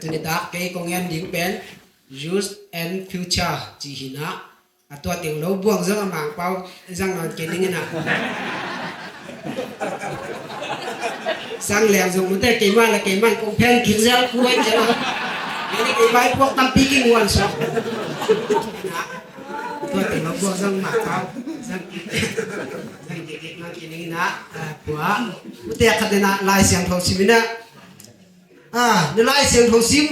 tu ni dak ke ko ngen ding pen use and future chi hina atua ting lo buang jang mang pau jang non ke ding na sang leng dùng một cái mà là cái mà cũng phen kín ra cuối chứ cái bài quốc tâm pi cái nguồn số tôi thì nó buông răng mặt tao răng cái nó cái này na của tôi khát đến lại xiang thầu sim na nó lại xiang thầu sim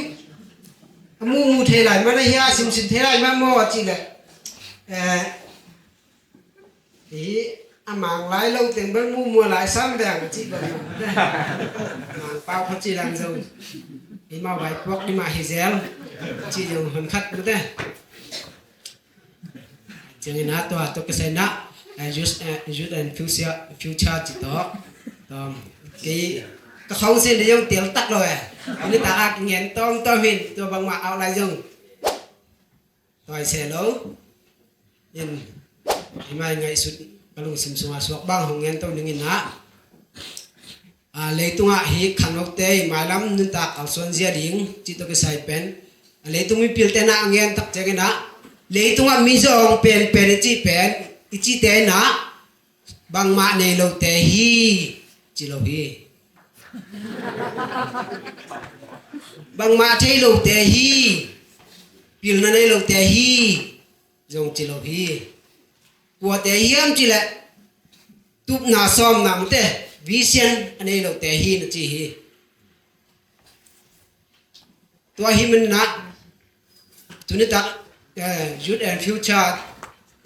mu thế lại mà nó hia sim sim thế lại mà mua chỉ là thì mang lại lâu tiền bên mua lại sáng đèn chỉ bằng mang bao không chỉ làm rồi đi mau bài quốc đi mà hizel chỉ dùng hơn khách nữa đấy chẳng hạn nào tôi cái na use and future chỉ đó cái không xin để dùng tiếng tắt rồi người ta nghe tôi hình tôi bằng mặt áo lại dùng rồi xe lớn nhưng mai ngày suốt kalau sim sunga suak bang hongen to ningin na leitunga hi khanok te malam nun tak alson zia ding chi to ke sai pen leitung mi pil te na angen tak che na leitunga mi jong pen pen chi pen chi te na bang ma ne lo te hi chi lo hi bang ma te lo te hi pil na ne lo te hi jong chi lo hi của thế hiếm chỉ là tụp na xóm nằm thế vision anh ấy lâu thế hi nó chỉ hi tua hi mình nát tụi nó ta youth and future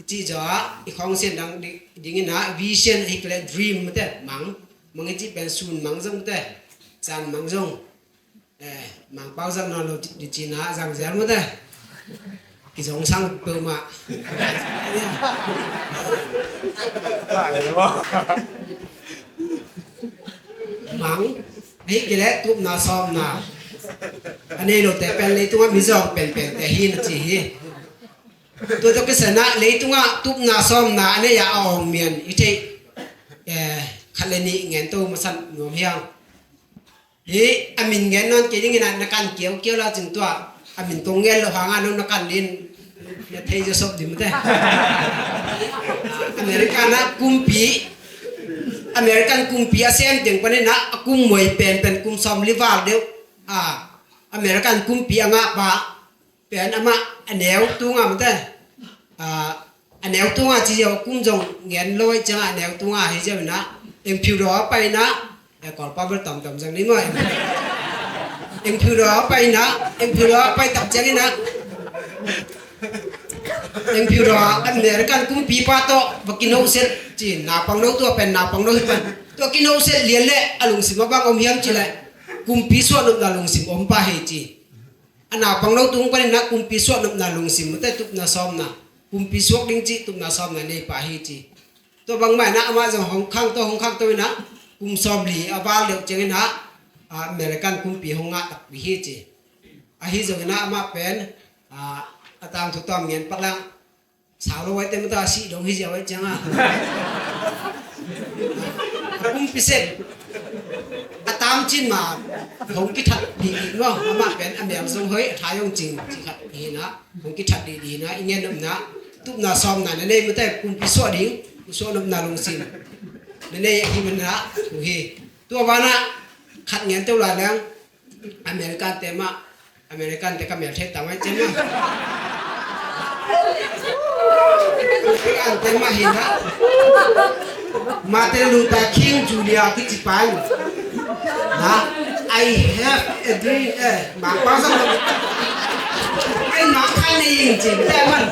chỉ cho cái không xem đang đi nghe nát vision hay là dream thế mắng cái chỉ bên sun mắng giống thế san mắng giống mắng bao giờ nó đi chỉ nát rằng dễ lắm thế cái giống sang bự mà mắng ấy cái đấy tụm nào xóm nào anh ấy đồ tệ pen lấy tung á bây giờ pen tệ hi nó chỉ hi tôi cho cái sân á lấy tung á tụm nào xóm nào anh ấy ya ao miền ít thế khăn lên nhị ngén tôi mà săn ngồi hiang ấy anh mình ngén non cái gì này nó cần kéo là chừng tua anh mình công nghe là hoàng anh nó cần lên ya thấy cho sốc điểm thế American kumpi ASEAN tiếng bên na kum mồi pen kum som livar đều American kumpi anga ba pen ama anel tunga mate anel tunga chỉ giờ kum jong ngén lôi chẳng anel tunga hay giờ na em phiêu đó bay na còn pa bớt tầm tầm rằng đấy mà em phiêu đó bay tập chẳng na em phiêu đó American kumpi pa to vakino set chỉ na pang nấu tua pen na pang nấu pen tua kino set liền lệ alung sim bang om hiam chỉ lại kumpi suat nộp na lung sim om pa hay chỉ na pang nấu tung pa na kumpi suat nộp na lung sim mate tup na som na kumpi suak ding chỉ tup na som na nei pa hay chỉ tua bang mai na ama jong hong khang to na kum som li abal deu cheng na American kumpi honga tak bi hi chỉ hi jong na ama pen atang thu tom ngien pak lang sao lo wai tem ta si dong hi ja wai chang kum pisek atam chin ma hong ki that di no ama pen amem song hoi thayong ching chi khat hi na hong ki that di na ingen nam na tup na som na ne mu te kum pi so ding so nam na long sim ne hi man na hi tua bana khat ngien teu la lang American tema American te kamel the tamai chema ang tema hina Martin Luther King Julia ki Japan na I have a dream ma pa sang ai ma kha ni chi te man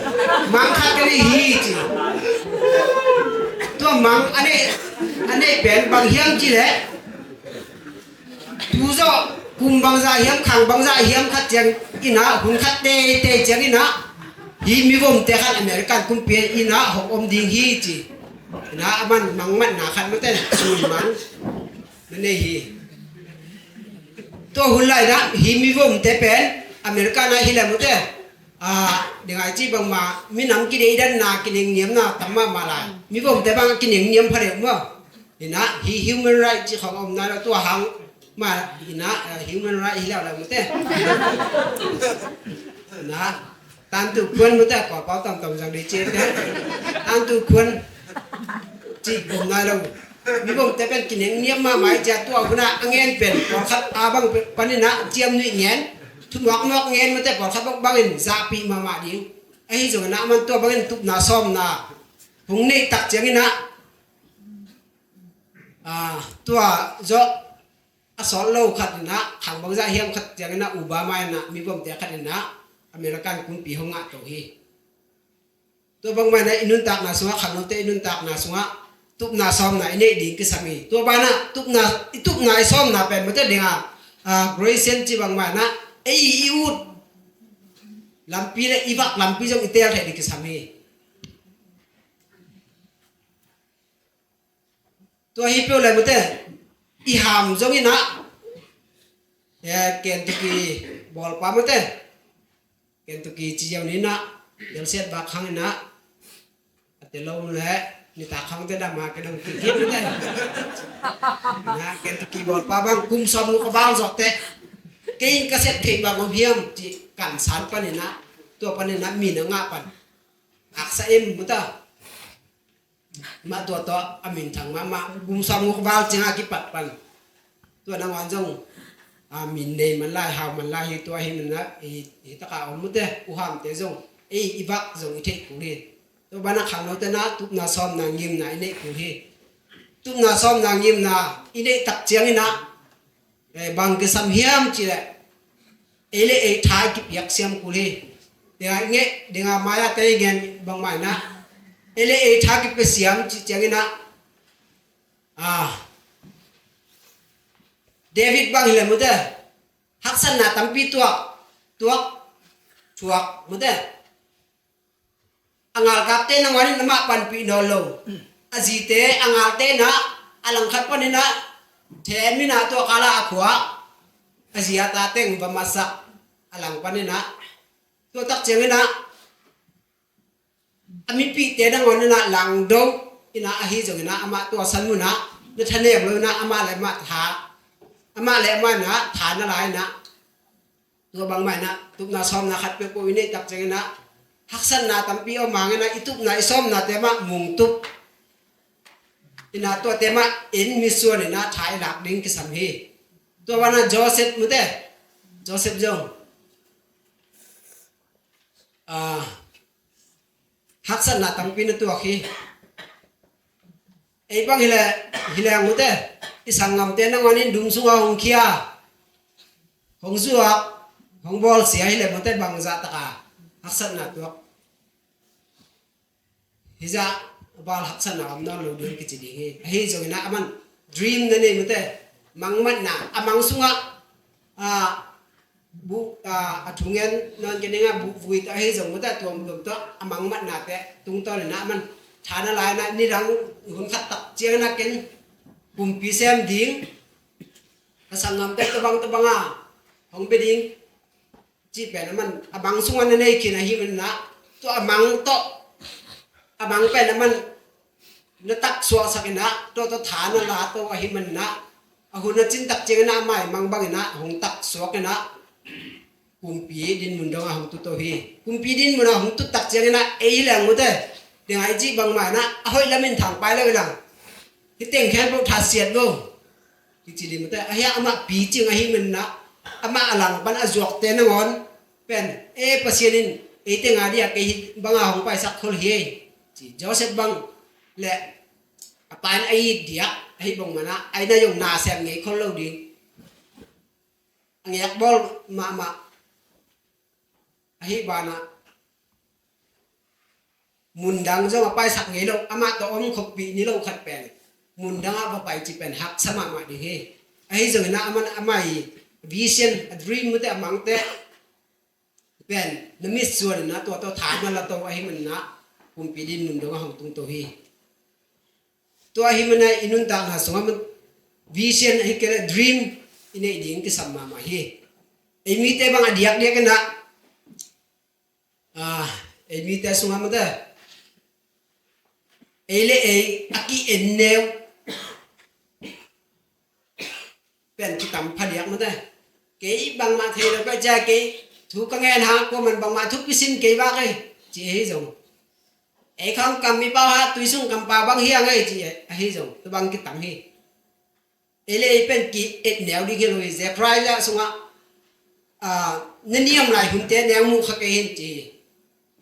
ma kha ka ni hi chi to mang ane pen bang hiam chi le tu zo cùng bằng gia hiếm khang bằng gia hiếm khát chăng ina hun khát te chăng ina hi mi vom te khan American kumpi ina hok om ding hi chi ina aman mangman na khan mate sui man ne hi to hulai na hi mi vom te pen American na hi la mate dengan chi bang ma mi nam ki dei dan na ki ning niam na tamma ma lai mi vom te bang ki ning niam phare mo ina hi human right chi khong om na to hang มาอีนะhuman right แล้วอะไรมั้งเต้นะตันตุควนมั้งเต้ก่อเป้าต่ำๆจากดีเจเต้ตันตุควนจีผมนายเรามีผมแต่เป็นกินเงียบมาหมายจะตัวคนน่ะเงี้ยเป็นพอคัดอาบังปันนี่นะเจียมนี่เงี้ยทุกวักนอกเงี้ยมันแต่พอคัดบังเงินซาปีมาดิงไอ้ที่ส่งนะมันตัวบังเงินทุบนาซ้อมนะพงนี่ตักเจียงนี่นะตัวจอสอนเราขัดนะขังบางใจเฮียมขัดเจียงนี่นะอุบามานะมีผมแต่ขัดนะอเมริกันคุณปีหงะตัวฮีตัวบางไม่นะอินุนตักนาสงะขังเราเตอินุนตักนาสงะทุบนาซ้อมนะini di kesamiตัวบ้านนะทุบนาซ้อมนะเป็นมันจะเด้งGrayson จีบางมานะอิวดลำปีเลยอีวักลำปีจงอิเตลให้ดีกิสามีตัวฮิปโปเลยมั้งเต้อีหามจงอินะเกนตุกีบอลปามั้งเต้เกนตุกีจีเจ้านี้นะเดี๋ยวเสียดบักขังนะแต่เราเลยนี่ตาขังเต้ดามาเกนตุกีคิดมั้งเต้นะเกนตุกีบอลปาบังกุมซอมลูกบ้าจอกเต้กินกระเซ็ตเทบางเพียมจีกันสารปันนะตัวปันนะมีเนื้องาปันอักษรเอ็มมุตตามาตัวอามินทางมาบุมซอมงกบาลจิงอากิปัดปันตัวนางวันจงอามินเนมันไล่หาวมันไล่ตัวให้มันนะตะกาอมุตเตอุหามเตจงอีบักจงอิเทกุลีตัวบ้านขังเราเตนะทุกนาซอมนางยิมนะอิเนกุลีทุกนาซอมนางยิมนะอิเนตักเจียงอินะบางกิสามเฮียมจีเลยท้ายกิบยักเสียมกุลีเดี๋ยวเงี้ยเดี๋ยวมายาเตยเงินบางไม่นะท้ายกิบไปเสียมจีเจียงนะเดวิดบางเฮียมุดเดฮักษณะตั้มปีตัวชัวมุดเดอังอาลกับเตนังวันนี้น้ำปันปีนอลโลอาจีเตอังอาลเตนะอลังขัดปันนี่นะเทมินาตัวกาลาขวาอาเซียตาเต็งบามาสะอลังปันนี่นะตัวตักเจียงนี่นะอามิปีเตนังวันนี่นะหลังดงอินะอาฮิจงนะอามาตัวสันมุนะนึกทะเลเลยนะอามาเลยมาถาอามาเลยมานะฐานอะไรนะตัวบางไม่นะตุกนาซ้อมนะขัดเปโปวินตักเจียงนะฮักษณะตั้มปีเอามาไงนะอิตุกนาซ้อมนะเตมามุงตุกอินาตัวเตมาอินมิส่วนอินาถ่ายหลักดิ้งกิสัมฮีตัววันนั้นโจเซฟมุเต้โจเซฟจงฮักษณะตั้งปีนตัวขี้ไอ้บางฮิเลมุเต้ที่สังงามเต้นังวันนี้ดุงสุวาหงเคียหงสุวาหงบอลเสียฮิเลมุเต้บางจัตตะฮักษณะตัวฮิจาบาลฮักษณะอันนั้นเราดูกิจดีงี้เฮ้ยจงนะมัน dream นั่นเองมุเต้มังมันนะมังสุงะบุถุงเงินนอนกันยังบุฟุยตาให้จงมุเต้ตัวมุเต้มังมันนะเต้ตุงตอนนะมันฐานอะไรนะนี่รังคนขัดตักเจียงนะกินปุ่มปีเซมดิ้งกระสังงามเต้ตะบังของไปดิ้งจีบแบบมันมังสุงะนั่นเองกินอะไรมันนะตัวมังโตมังเป็นมันนตักสวสักนะตัวฐานนะตัวว่าหิมันนะหุ่นจินตักเจงนะไม่มังบังนะหงตักสวกนะกุมปีดินมุนดงหงตุโตฮีกุมปีดินมุนหงตุตักเจงนะเอแหลงมุดเดี๋ยวไอจีบังไม่นะเฮ้ยแล้วมันถังไปแล้วหลังที่เต็งแค่พวกทัดเสียดกูที่จีดิมุดไอ้ยอามาปีจิงไอ้หิมันนะอามาหลังปันอจวกเตนงอนเป็นภาษาดินเต็งอะไรอะไอ้บังหงไปสักคนเฮจีโจเซฟบังเละปานไอ้เดียไอ้บงมานะไอ้นายงนาแซมไงคนเล่าดีไงยักบอลมาไอ้บานะมุนดังจะมาไปสักไงเราอามาตัวอมขบปีนี้เราขัดแปลงมุนดังเอาไปจีเป็นหักสมามาดีเฮไอ้จังนะมันอามาวิเชียนดรีมมุตแต่มังเตเป็นนมิสส่วนนะตัวฐานมันละตัวไอ้มันนะกุมปีดินมุนดังของตุงตัวเฮตัวหิมันไออินุนตางหาสงมันวิเชียนไอเกลดรีมอินไอดิ่งที่สัมมามาเฮไอมีแต่บางอดียกเดียกันนะไอมีแต่สงมันเด้อไอเล่ไออากีเอ็นเนว เป็นกิตำผลิตมันได้เก๋บางมาเทเราก็จะเก๋ถูกก็แง่ฮะก็มันบางมาทุกพิสินเก๋บ้างเลยจีให้ส่งไอ้ข้างกำมีเป้าฮะตุยสุ่งกำปาบางเฮียงเลยจีให้ส่งตัวบางกิตำให้เอเลยเป็นกีเอ็ดแนวดีกันเลยเจ้าใครจะส่งนั่นเนี่ยมลายหุ่นเตะแนวมุขเกหินจี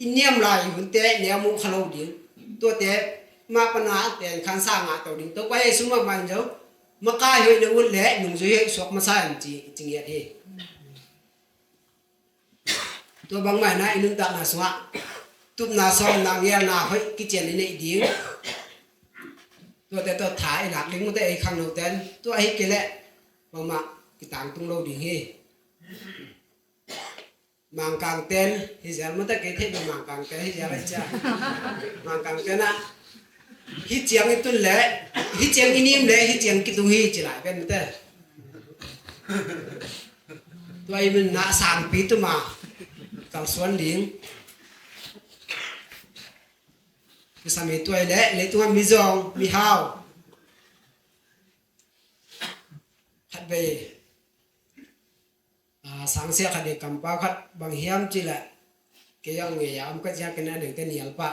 อินเนี่ยมลายหุ่นเตะแนวมุขเราดิ้งตัวเตะมาปัญหาแต่ขันสร้างตัวดิ้งตัวไปสุ่มมันเจ้ามาก้าเหยนวุ่นเละหนุ่มสวยสวกมาใส่จีจริงอย่างนี้ตัวบางไม่นะอินุนตักนาสวะตุบนาซองนางเยลนาเฮ้ยกิจเจนนี่ดิ้งตัวแต่ตัวถ่ายหลักลิงมันแต่ไอ้ข้างโน้ตเต้นตัวไอ้เกล็ดบางมากิต่างตรงเราดิ้งเฮมังกังเต้นฮิจาร์มันแต่เกล็ดเป็นมังกังเต้นฮิจาร์อะไรจ้ามังกังเต้นนะฮิจยังitu leฮิจยังini leฮิจยังkitu hi cilai kan betulตัวไอ้มันน่าสามปีตัวมากังสวนดิ้งคือสามีตัวไอ้เละตัวมีจองมีฮาวขัดไปสังเสียขัดเด็กกำปาขัดบางเฮียมจิละเกี่ยงเงียมก็จะกันนั่นเด็กเต้นเหนียวปะ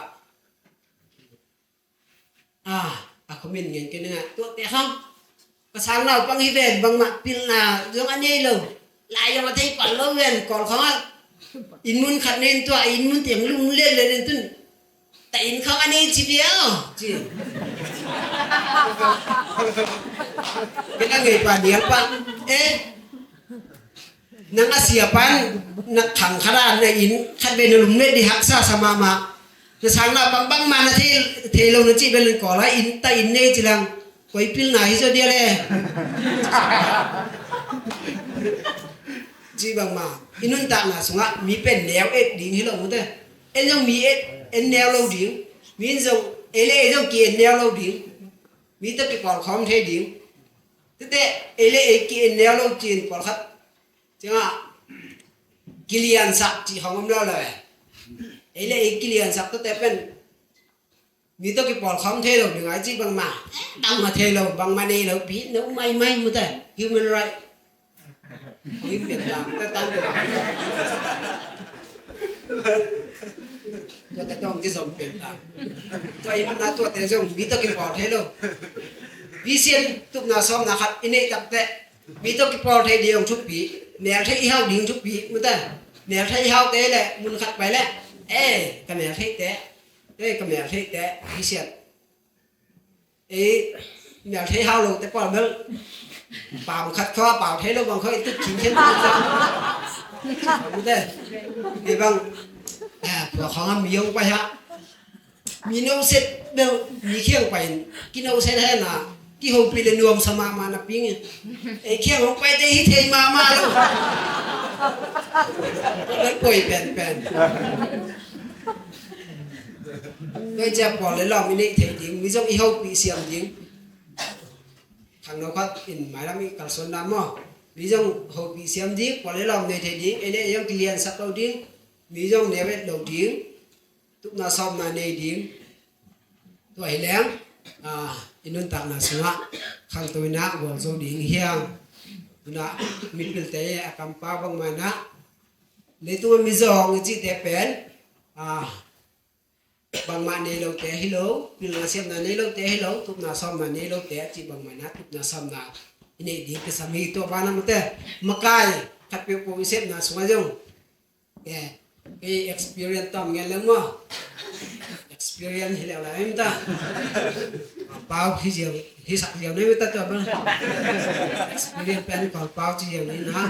aku min ngin kena tu teh hang pasal nau pang hiben bang mak pil na jong ane lo la yang atai pal lo wen kol khang in mun khat nen tu in mun tiang lung le le nen tun ta in khang ane chi dia chi kena ngai pa dia pa nang asiapan nak khang khara na in khat ben lum le di haksa sama maจะสั่งเราบางมานะที่เราเนี่ยจีเป็นก่อละอินตาอินเนจิลังก๋วยปิ้งไหนจะเดียเลยจีบางมาอินุนตาหนาสุงะมีเป็นแนวเอ็ดดิ้งให้เราหมดเลยเอ็นยังมีเอ็นแนวเราดิ้งมีนยังเอเล่ยังเกี่ยนแนวเราดิ้งมีแต่ไปก่อของเทดิ้งแต่เอเล่เกี่ยนแนวเราจีนก่อครับจังอ่ะกิเลียนสักจีของมันเราเลยไอ้เล่ไอ้กิเลสสักตัวแต่เป็นมีตัวกี่ปอดของเทเราหนึ่งไอ้จีบางมาดังมาเทเราบางมาเนี่ยเราผีเราไม่มาแต่ human right ไม่เปลี่ยนตามแต่ตามจะต้องที่สมเปลี่ยนตามตัวไอ้มันน่าตัวแต่จงมีตัวกี่ปอดเทเราวิเศษทุกนาซ้อมนะครับอินเนตับแต่มีตัวกี่ปอดเทเดียวทุกปีแนวเทอีเฮาดิ้งทุกปีมันแต่แนวเทอีเฮาเตะแหละมุนขัดไปแล้วcái mẹ thấy té cái mẹ thấy té khi xem mẹ thấy hao lục té còn đâu bảo khát kho bảo thấy đâu bằng khơi tức chín chết rồi thì bằng của họ mi ông quay ha mi nấu xếp đâu mi khiêng quay cái nấu xếp thế là cái hôm bị lên nuông sao mà nó ping khiêng không quay đây thấy mà đâu nó quay bèn tôiจะปล่อยเลยเราไม่ได้เถียงจริงมิจงอีเขาปีเสียงจริงทางเราก็อินหมายเรามีการสนน้ำมั้งมิจงเขาปีเสียงจริงปล่อยเลยเราในเถียงจริงไอ้เนี่ยยังกิเลสสักเราจริงมิจงเนี่ยเป็นเราจริงทุกนาซ้อมนาในจริงตัวไอ้แหลงอินนุนตักนาสัวข้างตัวนักวัวโซดิ่งเฮียงนะมิตรเตะกำปาบางมานะในตัวมิจงจีเตเป็นบางมาในเราเตะให้เราพิลาเสียมนาในเราเตะให้เราทุกนาซ้อมมาในเราเตะจีบางมานะทุกนาซ้อมนาอินนี้ดีก็สามีตัวบ้านนั้นมันเตะมาไกลขัดเปรียบโปรวิเศษนาสมัยจงexperience ต่อเงี้ยแล้วมั้ง experience ที่แล้วอะไรไม่ตาเปล่าที่เดียวที่สักเดียวนี่ไม่ตาตัวบ้าง experience เป็นก่อนเปล่าที่เดียวนี่นะ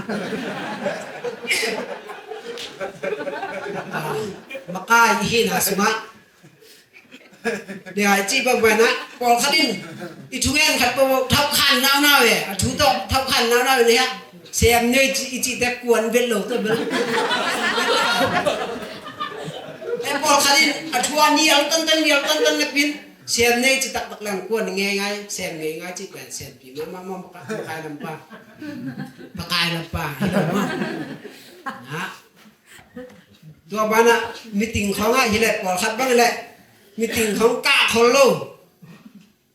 มาไกลที่นาสมัยเดี๋ยวจีบแบบนั้นปอลขัดินอีทุเรียนขัดปอทับขันน้าวๆเลยทุตอกทับขันน้าวๆเลยฮะเสียมเนี่ยจีแต่กวนเวลโลตัวเบลไอ้ปอลขัดินทัวร์นี่เอาตั้งนักบินเสียมเนี่ยจีตักหลังกวนง่ายๆเสียมง่ายๆจีเป็นเสียมปีมาปากายลำปาให้เรามานะตัวบ้านอะมีติ่งเขาง่ายที่แหละปอลขัดบ้างแหละมีติ่งของกะคนโล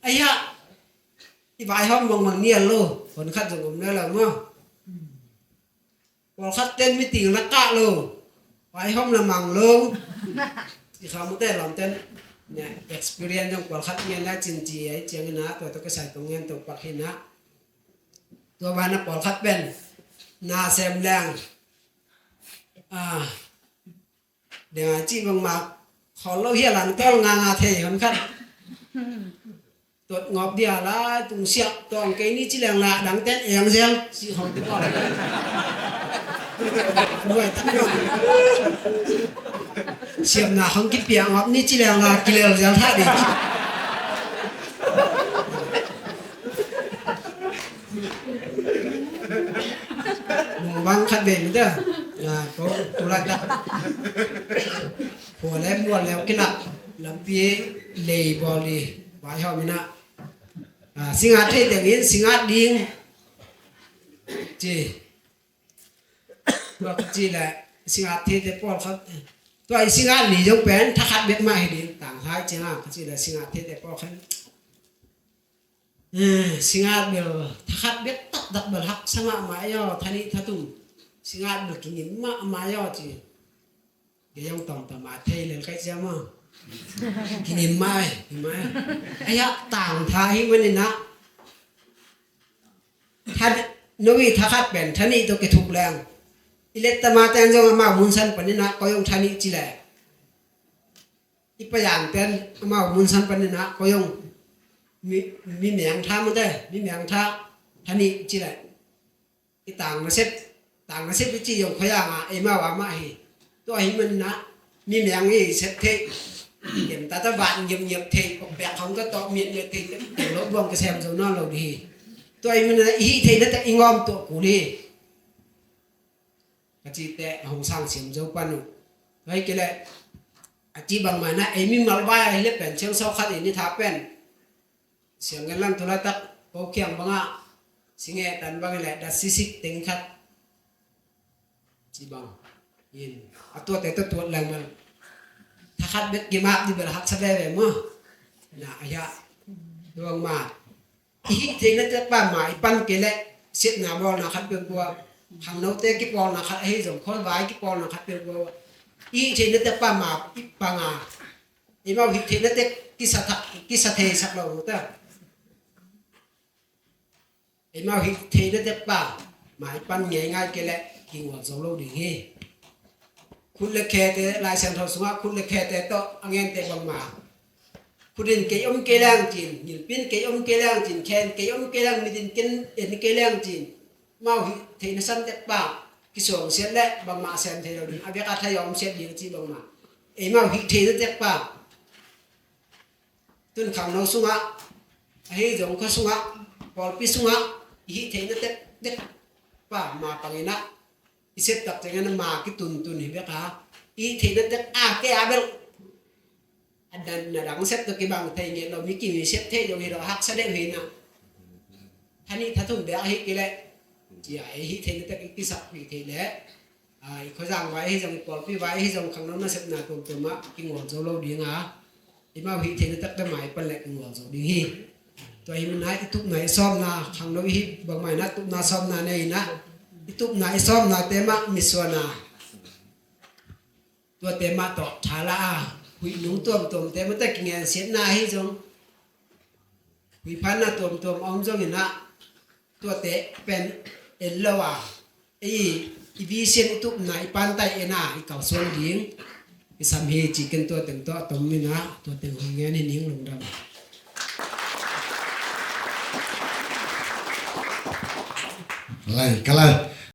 ไอ้ฮะที่บายห้องมองเนี่ยโล คนคัดสงบนั่นแหละมั้งพอคัดเต้นไม่ตีนักกะลงไปห้องละมังลงที่เขาไม่ได้หลอมเต้นเนี่ย experience trong cuộc khát nghiên là chính trị ấy tiếng naตัวตัวก็ใส่ตรงเงินตัวปักหินนะตัวบ้านน่ะปอดคัดเป็นนาเซมแรงเดี๋ยวจีบงมาขอเล่าเฮียหลังต้นงาเทคนคัดตัวงอบเดียละตุงเสียตัวไก่นี่จีแรงละดังเต้นเองเสียงสีหอมติดก่อนด้วยทั้งหมดเสียบหน้าของกิ๊บเปียงครับนี่จีแรงละกิเลสยังท่าดีบางคัดเบนเด้อก็ตุลาดักหัวแล้วม้วนแล้วกินละลำปีเลยบอลีบายเขาไม่นะสิงหาเทแต่นี้สิงหาดิ้งจีว่าจีแหละสิงหาเทแต่ปอดเขาตัวไอ้สิงหาหลีจงเป็นถ้าคัดเบ็ดมาให้ดีต่างหายจีน่ะจีแหละสิงหาเทแต่ปอดเขาสิงหาเบลถ้าคัดเบ็ดตัดดับเบลหักสงะมาย่อทันี้ทัตุ่มสิงหาเบลกินมาย่อจีเดี๋ยวยังต้องตมาเทเลยใครจะมากินไม่ไอ้ยะต่างทายมันนี่นะท่านนวีทักขัดเป็นท่านี่ตัวเกทุกแรงอิเล็กตมาแตนจงมามุนสันปนินะก็ยงท่านี่จีแหละอีปยางแตนมามุนสันปนินะก็ยงมีเมียงท่ามันได้มีเมียงท่าท่านี่จีแหละอีต่างมาเซ็ตวิจิยงขยางไอ้มาว่ามาให้ตัวไอ้มันนะมีเมียงนี่เซ็ตเทhiện ta ta vạn nghiệp thì bẹt không có tọ miệng nghiệp thì để lỗ buông cái xem rồi nó lâu đi tôi mình ý thì nó ta ingom tụ cũ đi cái chi tệ hồng sang xiêm dấu quan rồi cái này chỉ bằng mà na mình mặc vai hay lép bèn treo sau khát thì đi tháp bèn xiêm cái lăng tôi tắc cố kiềng bằng ạ xin nghe tận bằng cái này đặt xí xích tính khát chỉ bằng nhìn tôi thấy tôi tuột lần màถ้าคัดเบ็ดกี่มาดีเบลหักสะเบะแบบมั้งนะอายะดวงมาอีเทนั่นจะป้าหมายปั้นเกล็ดเสียหน้าบอลนะคัดเป็นบัวหางโนเตกี่บอลนะคัดให้ส่งคนไว้กี่บอลนะคัดเป็นบัวอีเทนั่นจะป้าหมาอีปังอ่ะอีมาวิเทนั่นจะกิสะเทสักเราเตออีมาวิเทนั่นจะป้าหมายปั้นง่ายๆเกล็ดกิ่งหัวสองโลดีงี้คุณเล็กแค่แต่ลายเส้นทอสุงะคุณเล็กแค่แต่โตอังเงินแต่บางมาคุณดินเกี่ยมเกล้งจีนยินปิ้นเกี่ยมเกล้งจีนแคนเกี่ยมเกล้งมีดินกินเอ็นเกล้งจีนมาหิเทนสันเตปะกิสวงเสียเละบางมาเส้นเทเราดิอาเบียกาทายอมเสียดีจีบางมาเอ็มาหิเทนเตปะตุนขังโนสุงะให้จงข้าสุงะปอลปิสุงะหิเทนเตปะมาปังอินะอิเสตตักจังนั้นมาคิดตุนเห็นไหมคะอีที่นั่นจะแกอาเบลอันนั้นนะดังเสตตัวกี่บางไทยเนี่ยเรามีกี่มีเสตเทยงเราหักเสด็จเห็นนะท่านี้ถ้าทุ่มเดียวให้กี่แหละจีไอ้ที่นั่นจะกี่สักกี่ทีแหละเขาสั่งไว้ให้ส่งปอลพี่ไว้ให้ส่งขังน้องมาเสตนาตัวมากินหัวโจโลดีนะที่มาที่นั่นจะได้หมายเป็นแหละกินหัวโจดีตัวนี้มันไหนทุกไหนซ้อมนะขังน้องฮิบางหมายนะทุกนาซ้อมนะเนี่ยนะitu na isom na tema miswana tua tema to thala hui lung tom tema ta kingen siat na hi jong hui phan na tom om jong ina tua te pen ellawa i bi sen itu na i pan tai ena i kau son ding i sam he chicken tua teng to tom ni na tua teng ngen ni ning lung dam Rồi, cảm ơn.